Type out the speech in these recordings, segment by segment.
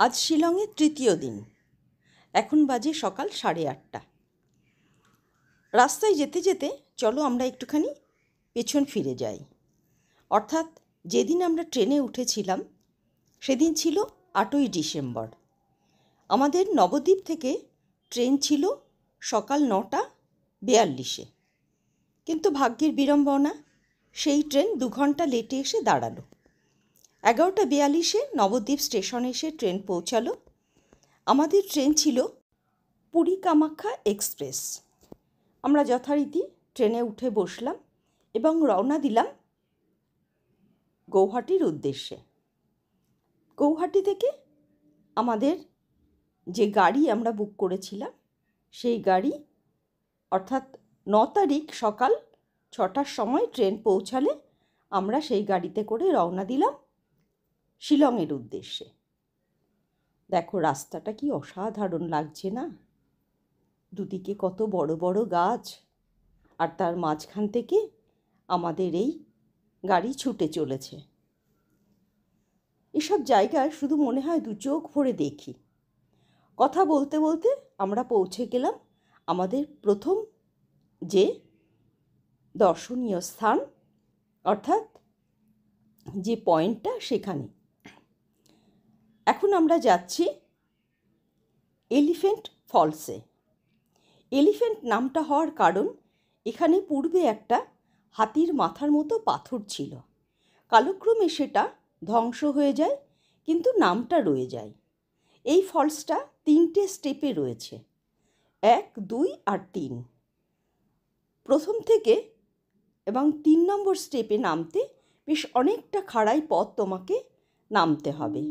আজ শিলংয়ের তৃতীয় দিন। এখন বাজে সকাল 8:30। রাস্তায় যেতে যেতে চলো আমরা একটুখানি পেছন ফিরে যাই। অর্থাৎ যেদিন আমরা ট্রেনে উঠেছিলাম সেদিন ছিল 8ই ডিসেম্বর। আমাদের নবদ্বীপ থেকে ট্রেন ছিল সকাল 9:42-এ, কিন্তু ভাগ্যের বিড়ম্বনা, সেই ট্রেন 2 ঘন্টা লেটে এসে দাঁড়ালো। 11:42-এ নবদ্বীপ স্টেশনে এসে ট্রেন পৌঁছালো। আমাদের ট্রেন ছিল পুরী কামাখ্যা এক্সপ্রেস। আমরা যথারীতি ট্রেনে উঠে বসলাম এবং রওনা দিলাম গৌহাটির উদ্দেশ্যে। গৌহাটি থেকে আমাদের যে গাড়ি আমরা বুক করেছিলাম সেই গাড়ি, অর্থাৎ 9 তারিখ সকাল 6টার সময় ট্রেন পৌঁছালে আমরা সেই গাড়িতে করে রওনা দিলাম শিলংয়ের উদ্দেশ্যে। দেখো রাস্তাটা কি অসাধারণ লাগছে না? দুদিকে কত বড় বড় গাছ, আর তার মাঝখান থেকে আমাদের এই গাড়ি ছুটে চলেছে। এসব জায়গায় শুধু মনে হয় 2 চোখ ভরে দেখি। কথা বলতে বলতে আমরা পৌঁছে গেলাম আমাদের প্রথম যে দর্শনীয় স্থান, অর্থাৎ যে পয়েন্টটা সেখানে। এখন আমরা যাচ্ছি এলিফ্যান্ট ফলসে। এলিফ্যান্ট নামটা হওয়ার কারণ, এখানে পূর্বে একটা হাতির মাথার মতো পাথর ছিল। কালক্রমে সেটা ধ্বংস হয়ে যায়, কিন্তু নামটা রয়ে যায়। এই ফলসটা 3টে স্টেপে রয়েছে, 1, 2 আর 3। প্রথম থেকে এবং 3 নম্বর স্টেপে নামতে বেশ অনেকটা খাড়াই পথ তোমাকে নামতে হবে।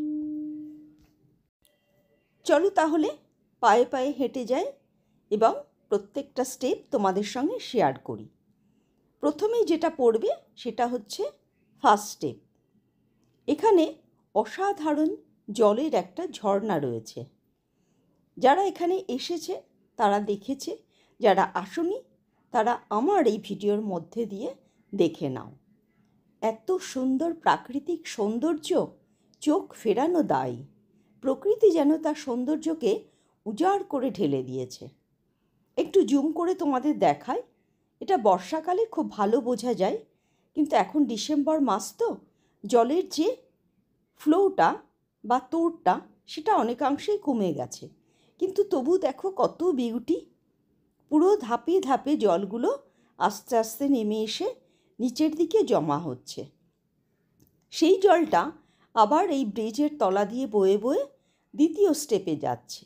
চলো তাহলে পায়ে পায়ে হেঁটে যাই এবং প্রত্যেকটা স্টেপ তোমাদের সঙ্গে শেয়ার করি। প্রথমেই যেটা পড়বে সেটা হচ্ছে ফার্স্ট স্টেপ। এখানে অসাধারণ জলের একটা ঝর্ণা রয়েছে। যারা এখানে এসেছে তারা দেখেছে, যারা আসেনি তারা আমার এই ভিডিওর মধ্যে দিয়ে দেখে নাও। এত সুন্দর প্রাকৃতিক সৌন্দর্য, চোখ ফেরানো দায়। প্রকৃতি যেন তার সৌন্দর্যকে উজাড় করে ঢেলে দিয়েছে। একটু জুম করে তোমাদের দেখায়। এটা বর্ষাকালে খুব ভালো বোঝা যায়, কিন্তু এখন ডিসেম্বর মাস তো, জলের যে ফ্লোটা বা তোড়টা সেটা অনেকাংশেই কমে গেছে, কিন্তু তবু দেখো কত বিউটি। পুরো ধাপে ধাপে জলগুলো আস্তে আস্তে নেমে এসে নিচের দিকে জমা হচ্ছে। সেই জলটা আবার এই ব্রিজের তলা দিয়ে বয়ে বয়ে দ্বিতীয় স্টেপে যাচ্ছে।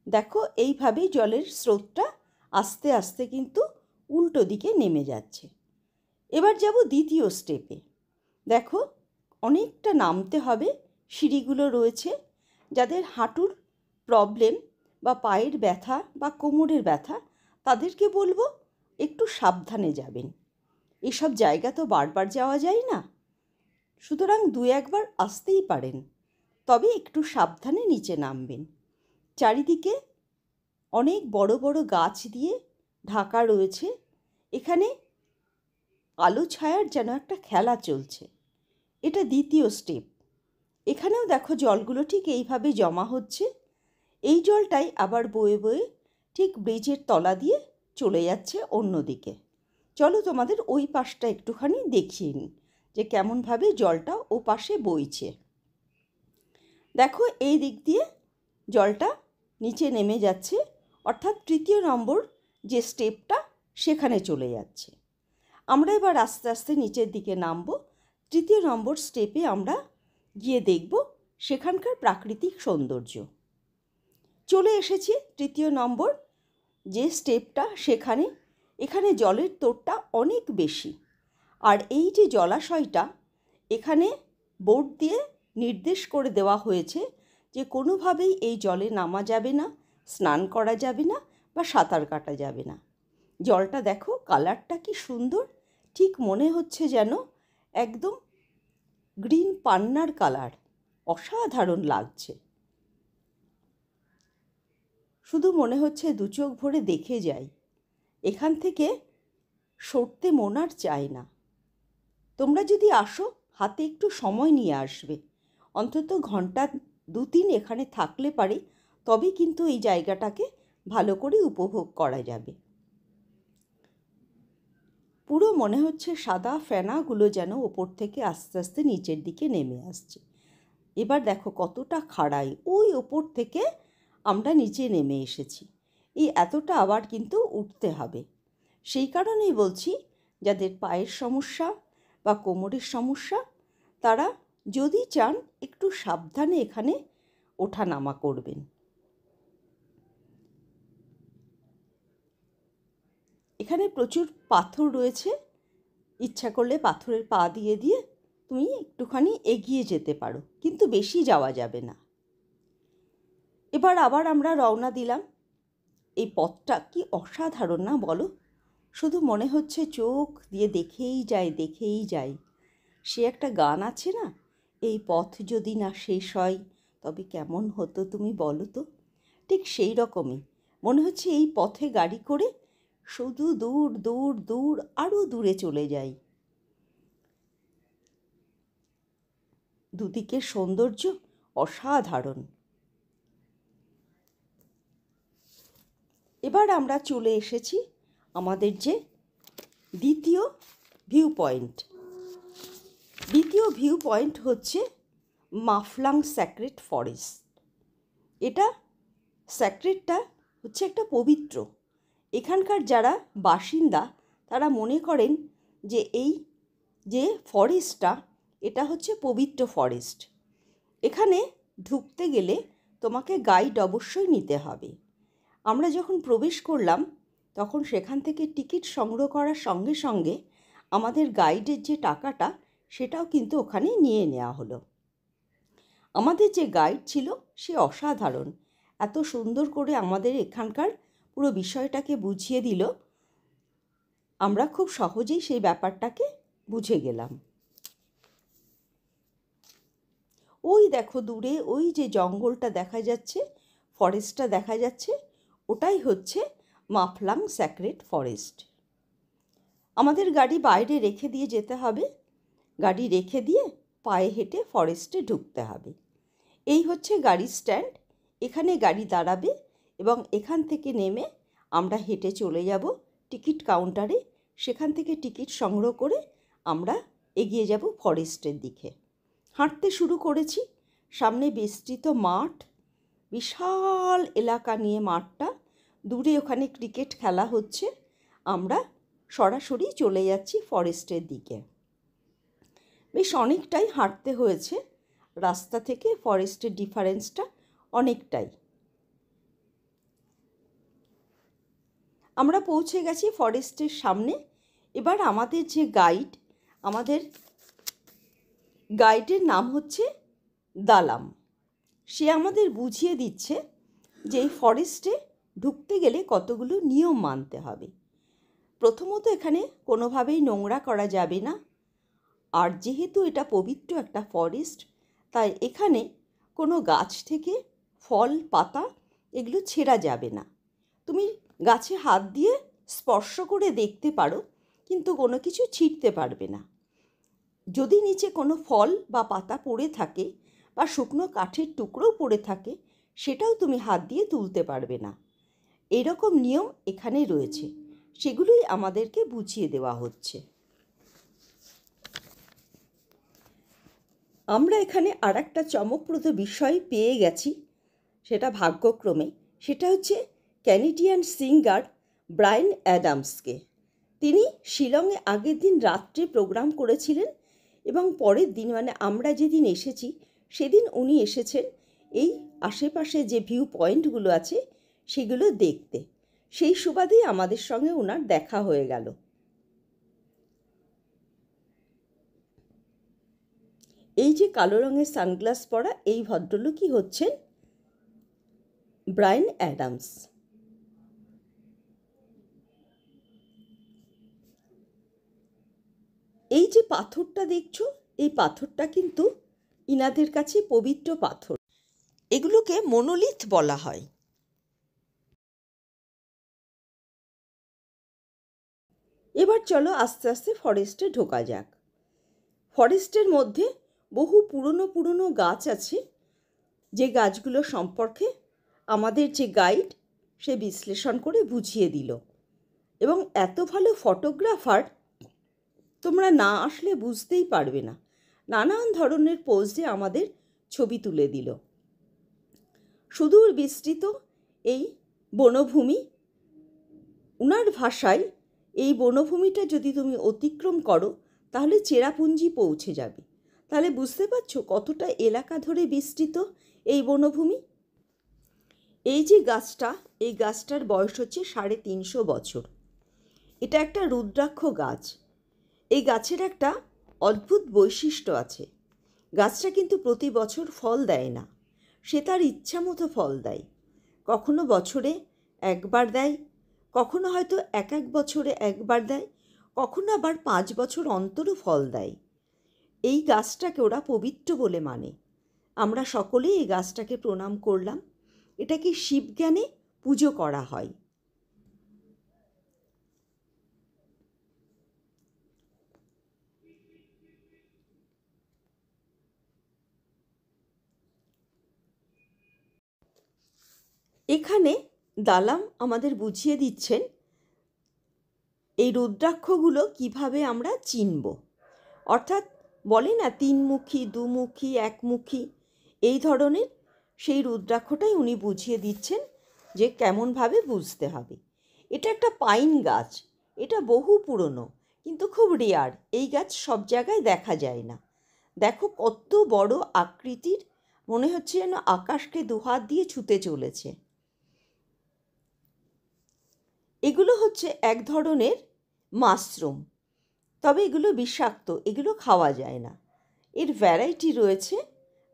দেখো এইভাবেই জলের স্রোতটা আস্তে আস্তে কিন্তু উল্টো দিকে নেমে যাচ্ছে। এবার যাব দ্বিতীয় স্টেপে। দেখো অনেকটা নামতে হবে, সিঁড়িগুলো রয়েছে। যাদের হাঁটুর প্রবলেম বা পায়ের ব্যথা বা কোমরের ব্যথা, তাদেরকে বলবো একটু সাবধানে যাবেন। এসব জায়গা তো বারবার যাওয়া যায় না, সুতরাং 2-1 বার আসতেই পারেন, তবে একটু সাবধানে নিচে নামবেন। চারিদিকে অনেক বড় বড় গাছ দিয়ে ঢাকা রয়েছে। এখানে আলো ছায়ার যেন একটা খেলা চলছে। এটা দ্বিতীয় স্টেপ। এখানেও দেখো জলগুলো ঠিক এইভাবে জমা হচ্ছে। এই জলটাই আবার বয়ে বয়ে ঠিক ব্রিজের তলা দিয়ে চলে যাচ্ছে অন্যদিকে। চলো তোমাদের ওই পাশটা একটুখানি দেখিয়ে নিই যে কেমনভাবে জলটা ও পাশে বইছে। দেখো এই দিক দিয়ে জলটা নিচে নেমে যাচ্ছে, অর্থাৎ 3য় নম্বর যে স্টেপটা সেখানে চলে যাচ্ছে। আমরা এবার আস্তে আস্তে নিচের দিকে নামবো। 3য় নম্বর স্টেপে আমরা গিয়ে দেখব সেখানকার প্রাকৃতিক সৌন্দর্য। চলে এসেছি 3য় নম্বর যে স্টেপটা সেখানে। এখানে জলের তোড়টা অনেক বেশি, আর এই যে জলাশয়টা, এখানে বোর্ড দিয়ে নির্দেশ করে দেওয়া হয়েছে যে কোনোভাবেই এই জলে নামা যাবে না, স্নান করা যাবে না বা সাঁতার কাটা যাবে না। জলটা দেখো কালারটা কি সুন্দর, ঠিক মনে হচ্ছে যেন একদম গ্রিন পান্নার কালার। অসাধারণ লাগছে, শুধু মনে হচ্ছে 2 চোখ ভরে দেখে যাই। এখান থেকে সরতে মন আর চায় না। তোমরা যদি আসো, হাতে একটু সময় নিয়ে আসবে, অন্তত ঘন্টা 2-3 এখানে থাকলে পারে তবে কিন্তু এই জায়গাটাকে ভালো করে উপভোগ করা যাবে। পুরো মনে হচ্ছে সাদা ফেনাগুলো যেন ওপর থেকে আস্তে আস্তে নিচের দিকে নেমে আসছে। এবার দেখো কতটা খাড়াই, ওই ওপর থেকে আমরা নিচে নেমে এসেছি। এই এতটা আবার কিন্তু উঠতে হবে। সেই কারণেই বলছি, যাদের পায়ের সমস্যা বা কোমরের সমস্যা তারা যদি চান একটু সাবধানে এখানে ওঠানামা করবেন। এখানে প্রচুর পাথর রয়েছে, ইচ্ছা করলে পাথরের পা দিয়ে দিয়ে তুমি একটুখানি এগিয়ে যেতে পারো, কিন্তু বেশি যাওয়া যাবে না। এবার আবার আমরা রওনা দিলাম। এই পথটা কি অসাধারণ না বলো? শুধু মনে হচ্ছে চোখ দিয়ে দেখেই যাই। সে একটা গান আছে না, এই পথ যদি না শেষ হয় তবে কেমন হতো তুমি বলো তো? ঠিক সেই রকমই মনে হচ্ছে এই পথে গাড়ি করে শুধু দূর দূর দূর আরও দূরে চলে যাই। দুদিকের সৌন্দর্য অসাধারণ। এবার আমরা চলে এসেছি আমাদের যে দ্বিতীয় ভিউ পয়েন্ট। দ্বিতীয় ভিউ পয়েন্ট হচ্ছে মাফলাং স্যাক্রেড ফরেস্ট। এটা স্যাক্রেডটা হচ্ছে একটা পবিত্র। এখানকার যারা বাসিন্দা তারা মনে করেন যে এই যে ফরেস্টটা এটা হচ্ছে পবিত্র ফরেস্ট। এখানে ঢুকতে গেলে তোমাকে গাইড অবশ্যই নিতে হবে। আমরা যখন প্রবেশ করলাম তখন সেখান থেকে টিকিট সংগ্রহ করার সঙ্গে সঙ্গে আমাদের গাইডের যে টাকাটা সেটাও কিন্তু ওখানে নিয়ে নেওয়া হলো। আমাদের যে গাইড ছিল সে অসাধারণ, এত সুন্দর করে আমাদের এখানকার পুরো বিষয়টাকে বুঝিয়ে দিল, আমরা খুব সহজেই সেই ব্যাপারটাকে বুঝে গেলাম। ওই দেখো দূরে ওই যে জঙ্গলটা দেখা যাচ্ছে, ফরেস্টটা দেখা যাচ্ছে, ওটাই হচ্ছে মাফলাং স্যাক্রেড ফরেস্ট। আমাদের গাড়ি বাইরে রেখে দিয়ে যেতে হবে, গাড়ি রেখে দিয়ে পায়ে হেঁটে ফরেস্টে ঢুকতে হবে। এই হচ্ছে গাড়ির স্ট্যান্ড, এখানে গাড়ি দাঁড়াবে এবং এখান থেকে নেমে আমরা হেঁটে চলে যাব টিকিট কাউন্টারে। সেখান থেকে টিকিট সংগ্রহ করে আমরা এগিয়ে যাব ফরেস্টের দিকে। হাঁটতে শুরু করেছি। সামনে বিস্তৃত মাঠ, বিশাল এলাকা নিয়ে মাঠটা, দূরে ওখানে ক্রিকেট খেলা হচ্ছে। আমরা সরাসরি চলে যাচ্ছি ফরেস্টের দিকে। বেশ অনেকটাই হাঁটতে হয়েছে, রাস্তা থেকে ফরেস্টের ডিফারেন্সটা অনেকটাই। আমরা পৌঁছে গেছি ফরেস্টের সামনে। এবার আমাদের যে গাইড, আমাদের গাইডের নাম হচ্ছে দালাম। সে আমাদের বুঝিয়ে দিচ্ছে যে এই ফরেস্টে ঢুকতে গেলে কতগুলো নিয়ম মানতে হবে। প্রথমত এখানে কোনোভাবেই নোংরা করা যাবে না, আর যেহেতু এটা পবিত্র একটা ফরেস্ট তাই এখানে কোনো গাছ থেকে ফল পাতা এগুলো ছেঁড়া যাবে না। তুমি গাছে হাত দিয়ে স্পর্শ করে দেখতে পারো, কিন্তু কোনো কিছু ছিঁড়তে পারবে না। যদি নিচে কোনো ফল বা পাতা পড়ে থাকে বা শুকনো কাঠের টুকরোও পড়ে থাকে সেটাও তুমি হাত দিয়ে তুলতে পারবে না। এরকম নিয়ম এখানে রয়েছে, সেগুলোই আমাদেরকে বুঝিয়ে দেওয়া হচ্ছে। আমরা এখানে আর একটা চমকপ্রদ বিষয় পেয়ে গেছি, সেটা ভাগ্যক্রমে। সেটা হচ্ছে ক্যানেডিয়ান সিঙ্গার ব্রায়ান অ্যাডামসকে। তিনি শিলংয়ে আগের দিন রাত্রে প্রোগ্রাম করেছিলেন এবং পরের দিন মানে আমরা যেদিন এসেছি সেদিন উনি এসেছেন এই আশেপাশে যে ভিউ পয়েন্টগুলো আছে সেগুলো দেখতে। সেই সুবাদেই আমাদের সঙ্গে ওনার দেখা হয়ে গেল। এই যে কালো রঙের সানগ্লাস পরা এই ভদ্রলোকই হচ্ছেন ব্রায়ান অ্যাডামস। এই যে পাথরটা দেখছো, এই পাথরটা কিন্তু ইনাদের কাছে পবিত্র পাথর। এগুলোকে মনোলিথ বলা হয়। এবার চলো আস্তে আস্তে ফরেস্টে ঢোকা যাক। ফরেস্টের মধ্যে বহু পুরনো পুরনো গাছ আছে, যে গাছগুলো সম্পর্কে আমাদের যে গাইড সে বিশ্লেষণ করে বুঝিয়ে দিল, এবং এত ভালো ফটোগ্রাফার, তোমরা না আসলে বুঝতেই পারবে না। নানান ধরনের পোজে আমাদের ছবি তুলে দিল। সুদূর বিস্তৃত এই বনভূমি, উনার ভাষায় এই বনভূমিটা যদি তুমি অতিক্রম করো তাহলে চেরাপুঞ্জি পৌঁছে যাবে। তাহলে বুঝতে পারছো কতটা এলাকা ধরে বিস্তৃত এই বনভূমি। এই যে গাছটা, এই গাছটার বয়স হচ্ছে 350 বছর। এটা একটা রুদ্রাক্ষ গাছ। এই গাছের একটা অদ্ভুত বৈশিষ্ট্য আছে। গাছটা কিন্তু প্রতি বছর ফল দেয় না, সে তার ইচ্ছা মতো ফল দেয়। কখনো বছরে একবার দেয়, কখনো হয়তো এক বছরে একবার দেয়, কখনো আবার 5 বছর অন্তরও ফল দেয়। এই গাছটাকে ওরা পবিত্র বলে মানে। আমরা সকলেই এই গাছটাকে প্রণাম করলাম। এটাকে শিবজ্ঞানে পুজো করা হয়। এখানে দালাম আমাদের বুঝিয়ে দিচ্ছেন এই রুদ্রাক্ষগুলো কিভাবে আমরা চিনব। অর্থাৎ বলে না তিনমুখী, দুমুখী, একমুখী, এই ধরনের সেই রুদ্রাক্ষটাই উনি বুঝিয়ে দিচ্ছেন যে কেমনভাবে বুঝতে হবে। এটা একটা পাইন গাছ, এটা বহু পুরনো কিন্তু খুব রেয়ার। এই গাছ সব জায়গায় দেখা যায় না। দেখো কত বড় আকৃতির, মনে হচ্ছে যেন আকাশকে দুহাত দিয়ে ছুঁতে চলেছে। এগুলো হচ্ছে এক ধরনের মাশরুম, তবে এগুলো বিষাক্ত, এগুলো খাওয়া যায় না। এর ভ্যারাইটি রয়েছে,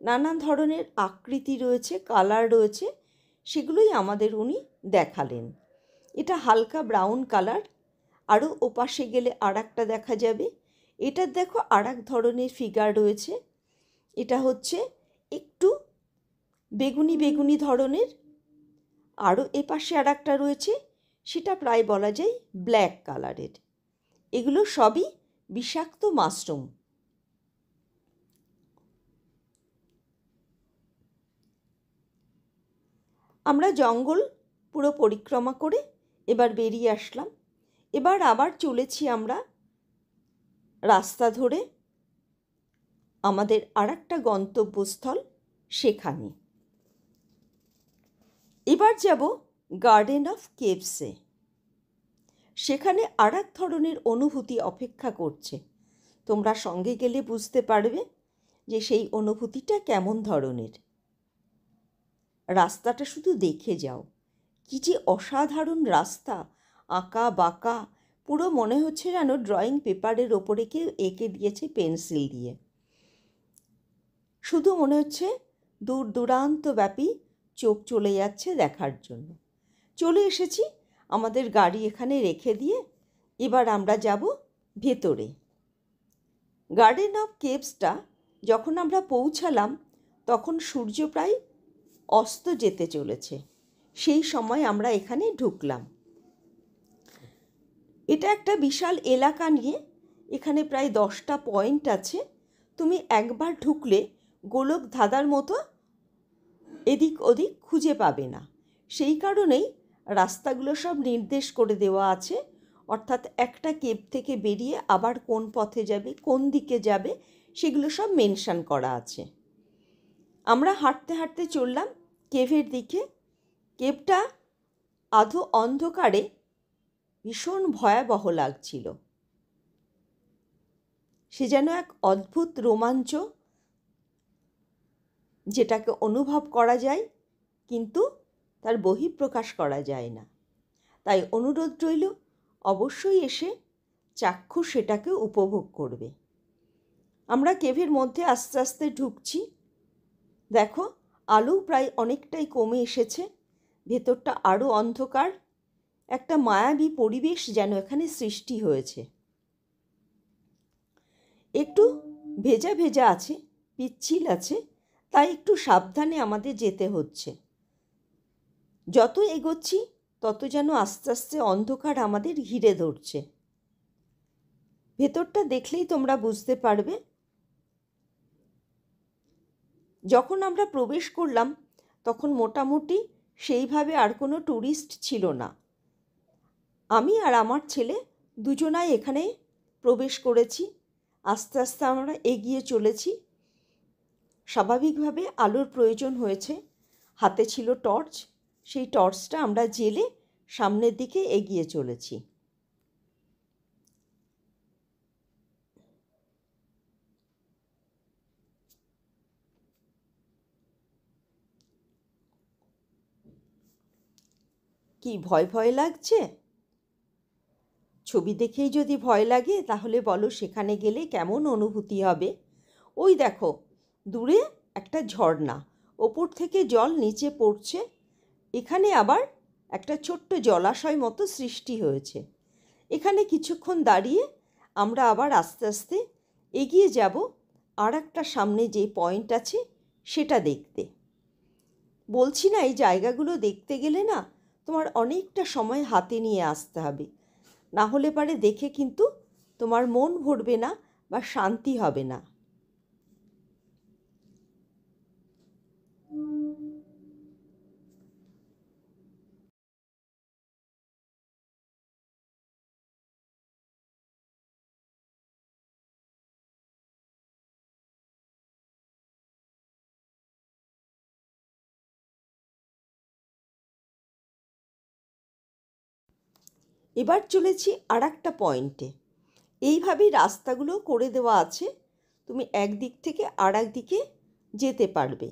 নানান ধরনের আকৃতি রয়েছে, কালার রয়েছে, সেগুলোই আমাদের উনি দেখালেন। এটা হালকা ব্রাউন কালার, আরও ওপাশে গেলে আর একটা দেখা যাবে। এটার দেখো আর এক ধরনের ফিগার রয়েছে, এটা হচ্ছে একটু বেগুনি বেগুনি ধরনের। আরও এপাশে আর একটা রয়েছে, সেটা প্রায় বলা যায় ব্ল্যাক কালারের। এগুলো সবই বিষাক্ত মাশরুম। আমরা জঙ্গল পুরো পরিক্রমা করে এবার বেরিয়ে আসলাম। এবার আবার চলেছি আমরা রাস্তা ধরে আমাদের আর একটা গন্তব্যস্থল সেখানে। এবার যাব গার্ডেন অফ কেভসে। সেখানে আর এক ধরনের অনুভূতি অপেক্ষা করছে। তোমরা সঙ্গে গেলে বুঝতে পারবে যে সেই অনুভূতিটা কেমন ধরনের। রাস্তাটা শুধু দেখে যাও, কী যে অসাধারণ রাস্তা, আঁকা বাঁকা, পুরো মনে হচ্ছে যেন ড্রয়িং পেপারের ওপরে কেউ এঁকে দিয়েছে পেন্সিল দিয়ে। শুধু মনে হচ্ছে দূর দূরান্ত ব্যাপী চোখ চলে যাচ্ছে দেখার জন্য। চলে এসেছি, আমাদের গাড়ি এখানে রেখে দিয়ে এবার আমরা যাব ভেতরে। গার্ডেন অফ কেভসটা যখন আমরা পৌঁছালাম তখন সূর্য প্রায় অস্ত যেতে চলেছে। সেই সময় আমরা এখানে ঢুকলাম। এটা একটা বিশাল এলাকা নিয়ে, এখানে প্রায় 10টা পয়েন্ট আছে। তুমি একবার ঢুকলে গোলক ধাঁধার মতো এদিক ওদিক খুঁজে পাবে না। সেই কারণেই রাস্তাগুলো সব নির্দেশ করে দেওয়া আছে, অর্থাৎ একটা কেভ থেকে বেরিয়ে আবার কোন পথে যাবে, কোন দিকে যাবে, সেগুলো সব মেনশন করা আছে। আমরা হাঁটতে হাঁটতে চললাম কেভের দিকে। কেভটা আধো অন্ধকারে ভীষণ ভয়াবহ লাগছিল। সে যেন এক অদ্ভুত রোমাঞ্চ, যেটাকে অনুভব করা যায় কিন্তু তার বহিঃপ্রকাশ করা যায় না। তাই অনুরোধ রইল, অবশ্যই এসে চাক্ষুষ সেটাকে উপভোগ করবে। আমরা কেভের মধ্যে আস্তে আস্তে ঢুকছি। দেখো আলো প্রায় অনেকটাই কমে এসেছে, ভেতরটা আরও অন্ধকার। একটা মায়াবী পরিবেশ যেন এখানে সৃষ্টি হয়েছে। একটু ভেজা ভেজা আছে, পিচ্ছিল আছে, তাই একটু সাবধানে আমাদের যেতে হচ্ছে। যত এগোচ্ছি তত যেন আস্তে আস্তে অন্ধকার আমাদের ঘিরে ধরছে। ভেতরটা দেখলেই তোমরা বুঝতে পারবে যখন আমরা প্রবেশ করলাম তখন মোটামুটি সেইভাবে আর কোনো ট্যুরিস্ট ছিল না। আমি আর আমার ছেলে দুজনাই এখানে প্রবেশ করেছি। আস্তে আস্তে আমরা এগিয়ে চলেছি। স্বাভাবিকভাবে আলোর প্রয়োজন হয়েছে। হাতে ছিল টর্চ, সেই টর্চটা আমরা জ্বেলে সামনের দিকে এগিয়ে চলেছি। কি ভয় ভয় লাগছে? ছবি দেখেই যদি ভয় লাগে তাহলে বলো সেখানে গেলে কেমন অনুভূতি হবে। ওই দেখো দূরে একটা ঝর্ণা, ওপর থেকে জল নিচে পড়ছে। এখানে আবার একটা ছোট্ট জলাশয় মতো সৃষ্টি হয়েছে। এখানে কিছুক্ষণ দাঁড়িয়ে আমরা আবার আস্তে আস্তে এগিয়ে যাব আর একটা সামনে যে পয়েন্ট আছে সেটা দেখতে। বলছি না, এই জায়গাগুলো দেখতে গেলে না তোমার অনেকটা সময় হাতে নিয়ে আসতে হবে, না হলে পারে দেখে কিন্তু তোমার মন ভরবে না বা শান্তি হবে না। এবার চলেছি আর একটা পয়েন্টে। এইভাবেই রাস্তাগুলো করে দেওয়া আছে, তুমি একদিক থেকে আর একদিকে যেতে পারবে।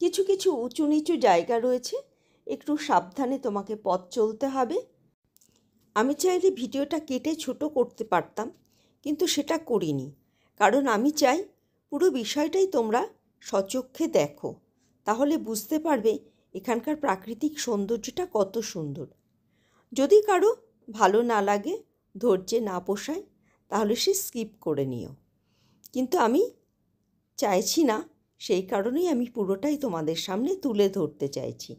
কিছু কিছু উঁচু নিচু জায়গা রয়েছে, একটু সাবধানে তোমাকে পথ চলতে হবে। আমি চাইলে ভিডিওটা কেটে ছোট করতে পারতাম, কিন্তু সেটা করিনি, কারণ আমি চাই পুরো বিষয়টাই তোমরা সচক্ষে দেখো, তাহলে বুঝতে পারবে এখানকার প্রাকৃতিক সৌন্দর্যটা কত সুন্দর। যদি কারো ভালো না লাগে, ধৈর্যে না পোষায়, তাহলে সে স্কিপ করে নিও। কিন্তু আমি চাইছি না, সেই কারণেই আমি পুরোটাই তোমাদের সামনে তুলে ধরতে চাইছি।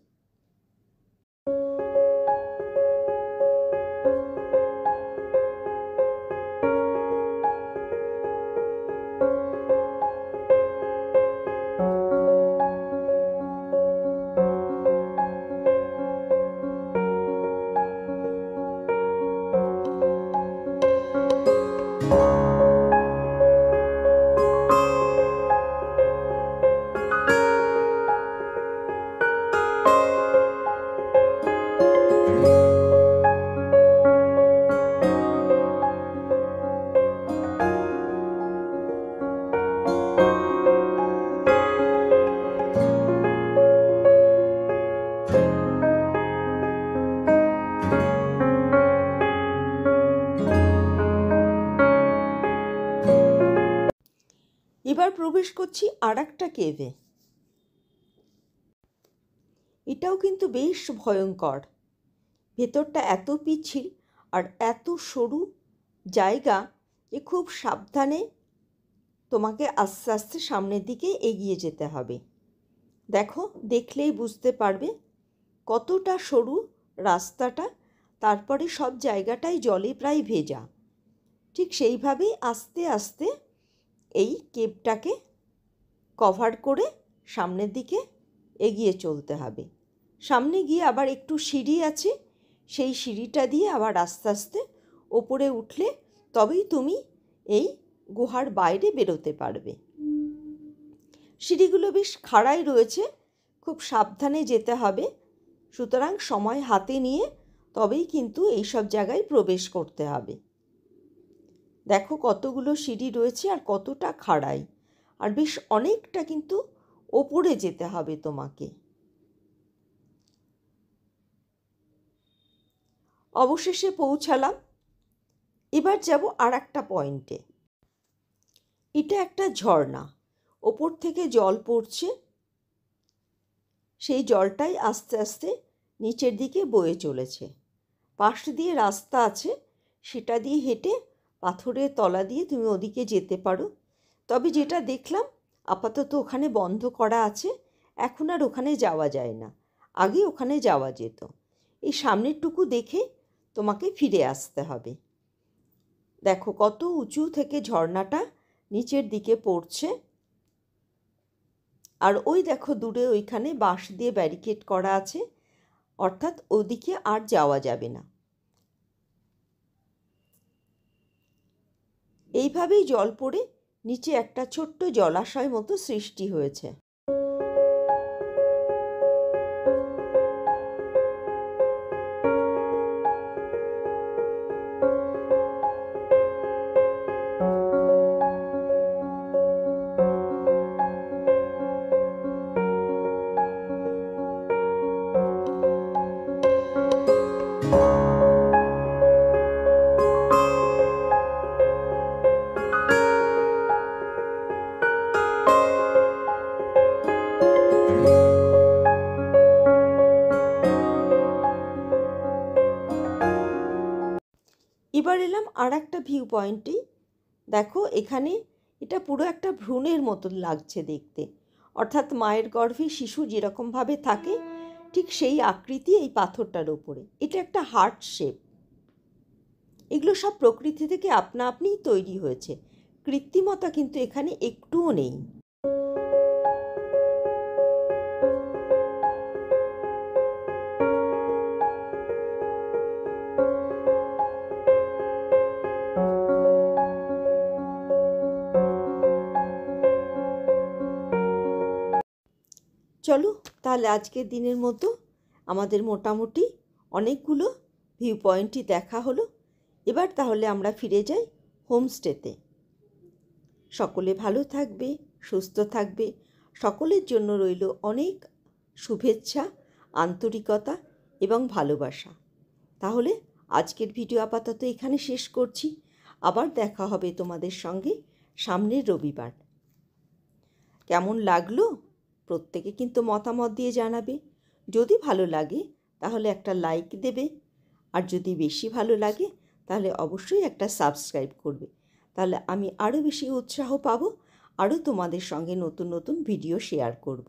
এবার প্রবেশ করছি আর একটা কেভে। এটাও কিন্তু বেশ ভয়ঙ্কর। ভেতরটা এত পিচ্ছিল আর এত সরু জায়গা যে খুব সাবধানে তোমাকে আস্তে আস্তে সামনের দিকে এগিয়ে যেতে হবে। দেখো, দেখলেই বুঝতে পারবে কতটা সরু রাস্তাটা, তারপরে সব জায়গাটাই জলে প্রায় ভেজা। ঠিক সেইভাবেই আস্তে আস্তে এই কেভটাকে কভার করে সামনের দিকে এগিয়ে চলতে হবে। সামনে গিয়ে আবার একটু সিঁড়ি আছে, সেই সিঁড়িটা দিয়ে আবার আস্তে আস্তে ওপরে উঠলে তবেই তুমি এই গুহার বাইরে বেরোতে পারবে। সিঁড়িগুলো বেশ খাড়াই রয়েছে, খুব সাবধানে যেতে হবে, সুতরাং সময় হাতে নিয়ে তবেই কিন্তু এইসব জায়গায় প্রবেশ করতে হবে। দেখো কতগুলো সিঁড়ি রয়েছে আর কতটা খাড়াই, আর বেশ অনেকটা কিন্তু ওপরে যেতে হবে তোমাকে। অবশেষে পৌঁছালাম। এবার যাব আর একটা পয়েন্টে। এটা একটা ঝর্ণা, ওপর থেকে জল পড়ছে, সেই জলটাই আস্তে আস্তে নিচের দিকে বয়ে চলেছে। পাশ দিয়ে রাস্তা আছে, সেটা দিয়ে হেঁটে পাথরের তলা দিয়ে তুমি ওদিকে যেতে পারো। তবে যেটা দেখলাম আপাতত ওখানে বন্ধ করা আছে, এখন আর ওখানে যাওয়া যায় না, আগে ওখানে যাওয়া যেত। এই সামনেরটুকু দেখে তোমাকে ফিরে আসতে হবে। দেখো কত উঁচু থেকে ঝর্ণাটা নিচের দিকে পড়ছে। আর ওই দেখো দূরে ওইখানে বাঁশ দিয়ে ব্যারিকেড করা আছে, অর্থাৎ ওদিকে আর যাওয়া যাবে না। এইভাবেই জল পড়ে নিচে একটা ছোট্ট জলাশয় মতো সৃষ্টি হয়েছে। এবার এলাম আর একটা ভিউ পয়েন্টে। দেখো এখানে এটা পুরো একটা ভ্রূণের মতন লাগছে দেখতে, অর্থাৎ মায়ের গর্ভে শিশু যেরকমভাবে থাকে ঠিক সেই আকৃতি এই পাথরটার ওপরে। এটা একটা হার্ট শেপ। এগুলো সব প্রকৃতি থেকে আপনা আপনিই তৈরি হয়েছে, কৃত্রিমতা কিন্তু এখানে একটুও নেই। চলো তাহলে আজকের দিনের মতো আমাদের মোটামুটি অনেকগুলো ভিউ পয়েন্টই দেখা হলো। এবার তাহলে আমরা ফিরে যাই হোমস্টেতে। সকলে ভালো থাকবে, সুস্থ থাকবে। সকলের জন্য রইল অনেক শুভেচ্ছা, আন্তরিকতা এবং ভালোবাসা। তাহলে আজকের ভিডিও আপাতত এখানে শেষ করছি। আবার দেখা হবে তোমাদের সঙ্গে সামনের রবিবার। কেমন লাগলো প্রত্যেকে কিন্তু মতামত দিয়ে জানাবে। যদি ভালো লাগে তাহলে একটা লাইক দেবে, আর যদি বেশি ভালো লাগে তাহলে অবশ্যই একটা সাবস্ক্রাইব করবে। তাহলে আমি আরও বেশি উৎসাহ পাবো, আরও তোমাদের সঙ্গে নতুন নতুন ভিডিও শেয়ার করব।